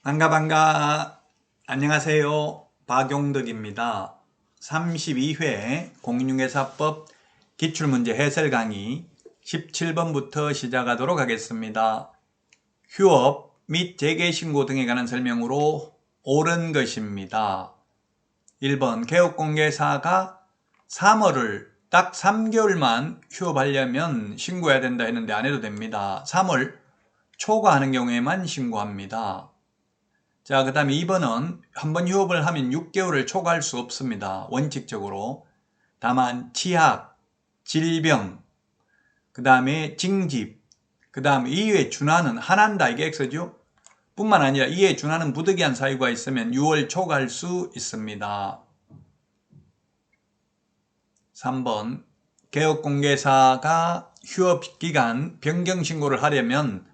반가. 안녕하세요. 박용덕입니다. 32회 공인중개사법 기출문제 해설 강의 17번부터 시작하도록 하겠습니다. 휴업 및 재개신고 등에 관한 설명으로 옳은 것입니다. 1번 개업공개사가 3월을 딱 3개월만 휴업하려면 신고해야 된다 했는데 안 해도 됩니다. 3월 초과하는 경우에만 신고합니다. 자, 그 다음에 2번은 한번 휴업을 하면 6개월을 초과할 수 없습니다. 원칙적으로. 다만 치약, 질병, 그 다음에 징집, 그 다음에 이에 준하는 한한다 이게 X죠. 뿐만 아니라 이에 준하는 부득이한 사유가 있으면 6월 초과할 수 있습니다. 3번 개업공개사가 휴업기간 변경신고를 하려면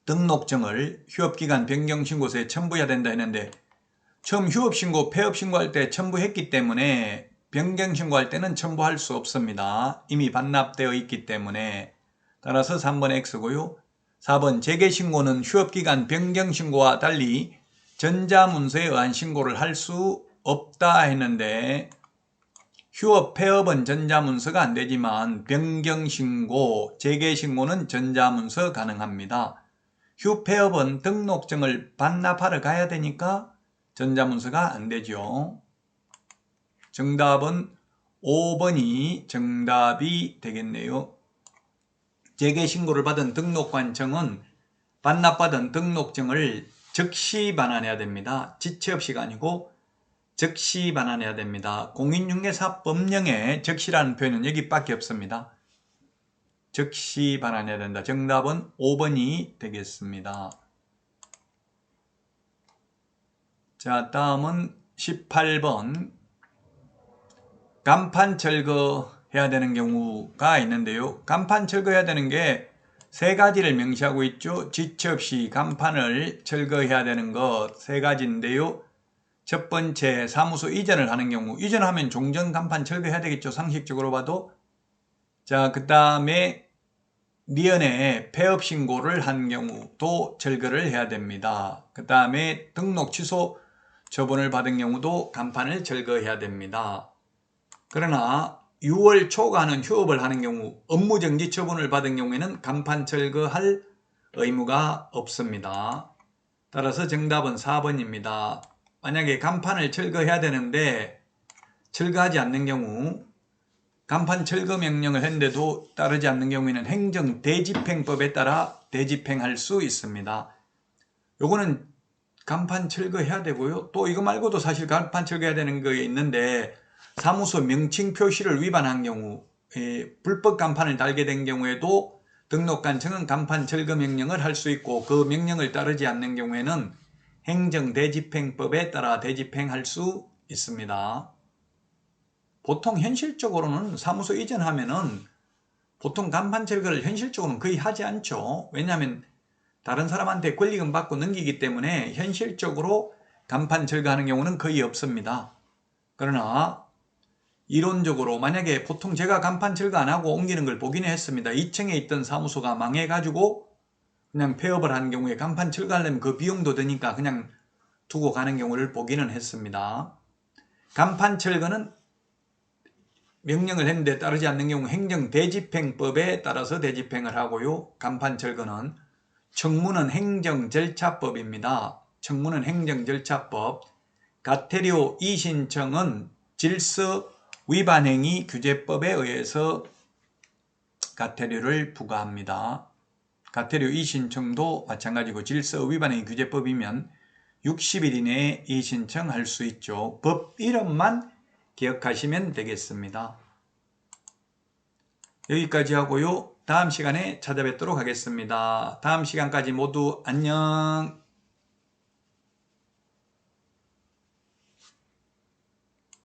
등록증을 휴업기간 변경신고서에 첨부해야 된다 했는데 처음 휴업신고, 폐업신고할 때 첨부했기 때문에 변경신고할 때는 첨부할 수 없습니다. 이미 반납되어 있기 때문에. 따라서 3번 X고요. 4번 재개신고는 휴업기간 변경신고와 달리 전자문서에 의한 신고를 할 수 없다 했는데 휴업, 폐업은 전자문서가 안 되지만 변경신고, 재개신고는 전자문서 가능합니다. 휴폐업은 등록증을 반납하러 가야 되니까 전자문서가 안 되죠. 정답은 5번이 정답이 되겠네요. 재개신고를 받은 등록관청은 반납받은 등록증을 즉시 반환해야 됩니다. 지체 없이가 아니고 즉시 반환해야 됩니다. 공인중개사법령에 즉시라는 표현은 여기밖에 없습니다. 즉시 반환해야 된다. 정답은 5번이 되겠습니다. 자, 다음은 18번. 간판 철거해야 되는 경우가 있는데요. 간판 철거해야 되는 게 세 가지를 명시하고 있죠. 지체 없이 간판을 철거해야 되는 것 세 가지인데요. 첫 번째, 사무소 이전을 하는 경우. 이전하면 종전 간판 철거해야 되겠죠. 상식적으로 봐도. 자, 그 다음에 미연에 폐업 신고를 한 경우도 철거를 해야 됩니다. 그 다음에 등록 취소 처분을 받은 경우도 간판을 철거해야 됩니다. 그러나 6월 초과하는 휴업을 하는 경우 업무정지 처분을 받은 경우에는 간판 철거할 의무가 없습니다. 따라서 정답은 4번입니다. 만약에 간판을 철거해야 되는데 철거하지 않는 경우 간판 철거 명령을 했는데도 따르지 않는 경우에는 행정대집행법에 따라 대집행할 수 있습니다. 요거는 간판 철거해야 되고요. 또 이거 말고도 사실 간판 철거해야 되는 게 있는데 사무소 명칭 표시를 위반한 경우 불법 간판을 달게 된 경우에도 등록관청은 간판 철거 명령을 할 수 있고 그 명령을 따르지 않는 경우에는 행정대집행법에 따라 대집행할 수 있습니다. 보통 현실적으로는 사무소 이전하면은 보통 간판 철거를 현실적으로는 거의 하지 않죠. 왜냐하면 다른 사람한테 권리금 받고 넘기기 때문에 현실적으로 간판 철거하는 경우는 거의 없습니다. 그러나 이론적으로 만약에 보통 제가 간판 철거 안 하고 옮기는 걸 보기는 했습니다. 2층에 있던 사무소가 망해가지고 그냥 폐업을 하는 경우에 간판 철거하려면 그 비용도 드니까 그냥 두고 가는 경우를 보기는 했습니다. 간판 철거는 명령을 했는데 따르지 않는 경우 행정대집행법에 따라서 대집행을 하고요. 간판 철거는 청무는 행정절차법입니다. 청무는 행정절차법. 가태료 이신청은 질서 위반행위 규제법에 의해서 가태료를 부과합니다. 가태료 이신청도 마찬가지고 질서 위반행위 규제법이면 60일 이내에 이신청할 수 있죠. 법 이름만 기억하시면 되겠습니다. 여기까지 하고요. 다음 시간에 찾아뵙도록 하겠습니다. 다음 시간까지 모두 안녕.